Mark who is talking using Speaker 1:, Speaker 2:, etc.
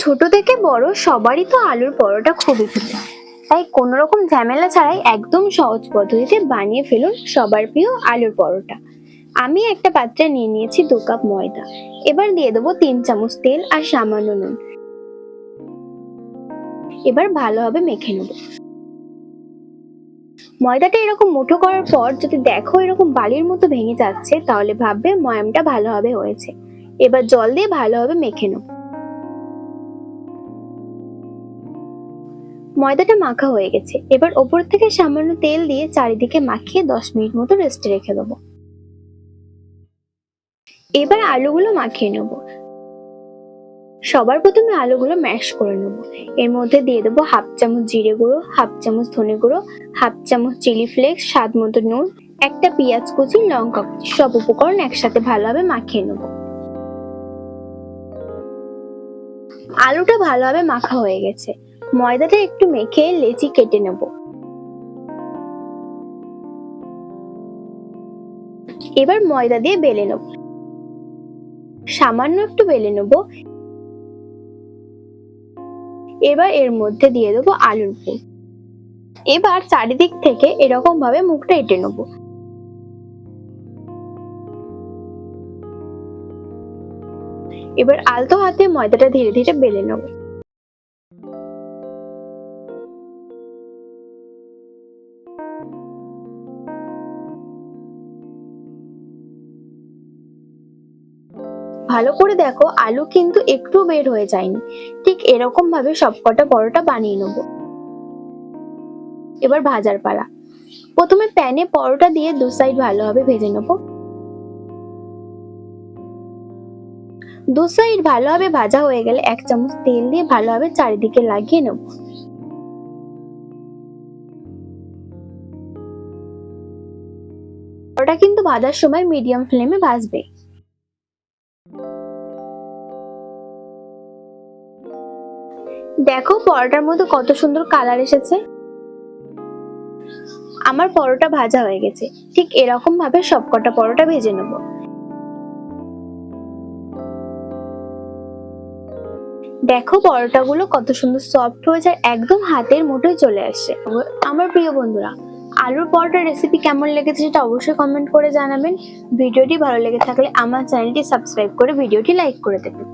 Speaker 1: ছোট থেকে বড় সবারই তো আলুর পরোটা খুবই প্রিয়। তাই কোনো রকম ঝামেলা ছাড়াই একদম সহজ পদ্ধতিতে বানিয়ে ফেলুন সবার প্রিয় আলুর পরোটা। আমি একটা পাত্রে নিয়ে নিয়েছি 2 কাপ ময়দা। এবার দিয়ে দেবো 3 চামচ তেল আর সামান্য নুন। এবার ভালোভাবে মেখে নেব। ময়দাটা এরকম মুঠো করার পর যদি দেখো এরকম বালির মতো ভেঙে যাচ্ছে, তাহলে ভাববে ময়ামটা ভালোভাবে হয়েছে। এবার জল দিয়ে ভালোভাবে মেখে নেব। ময়দাটা মাখা হয়ে গেছে। এবার ওপর থেকে সামান্য তেল দিয়ে চারিদিকে মাখিয়ে 10 মিনিট মতো রেস্টে রেখে দেবো। এবার আলুগুলো মাখিয়ে নেব। সবার প্রথমে আলুগুলো ম্যাশ করে নেব। এর মধ্যে দিয়ে দেবো 1/2 চামচ জিরে গুঁড়ো, 1/2 চামচ ধনে গুঁড়ো, 1/2 চামচ চিলি ফ্লেক্স, স্বাদ মতো নুন, একটা পেঁয়াজ কুচি, লঙ্কা কুচি। সব উপকরণ একসাথে ভালোভাবে মাখিয়ে নেব। আলুটা ভালোভাবে মাখা হয়ে গেছে। ময়দাটা একটু মেখে লেচি কেটে নেব। এবার ময়দা দিয়ে বেলে নেব। সামান্য একটু বেলে নেব। এবার এর মধ্যে দিয়ে দেবো আলুর পুর। এবার চারিদিক থেকে এরকম ভাবে মুখটা এঁটে নেব। এবার আলতো হাতে ময়দাটা ধীরে ধীরে বেলে নেব। ভালো করে দেখো আলু কিন্তু একটু বের হয়ে যায়নি। ঠিক এরকম ভাবে সবকটা পরোটা বানিয়ে নেব। এবার ভাজার পালা। প্রথমে প্যানে পরোটা দিয়ে 2 সাইড ভালোভাবে ভেজে নেব। 2 সাইড ভালোভাবে ভাজা হয়ে গেলে 1 চামচ তেল দিয়ে ভালোভাবে চারিদিকে লাগিয়ে নেব। পরোটা কিন্তু ভাজার সময় মিডিয়াম ফ্লেমে ভাজবে। দেখো পরোটার মধ্যে কত সুন্দর কালার এসেছে। আমার পরোটা ভাজা হয়ে গেছে। ঠিক এরকম ভাবে সবকটা পরোটা ভেজে নেব। দেখো পরোটাগুলো কত সুন্দর সফট হয়েছে আর একদম হাতের মুঠোয় চলে আসে। আমার প্রিয় বন্ধুরা, আলুর পরোটার রেসিপি কেমন লেগেছে সেটা অবশ্যই কমেন্ট করে জানাবেন। ভিডিওটি ভালো লেগে থাকলে আমার চ্যানেলটি সাবস্ক্রাইব করে ভিডিওটি লাইক করে দেবেন।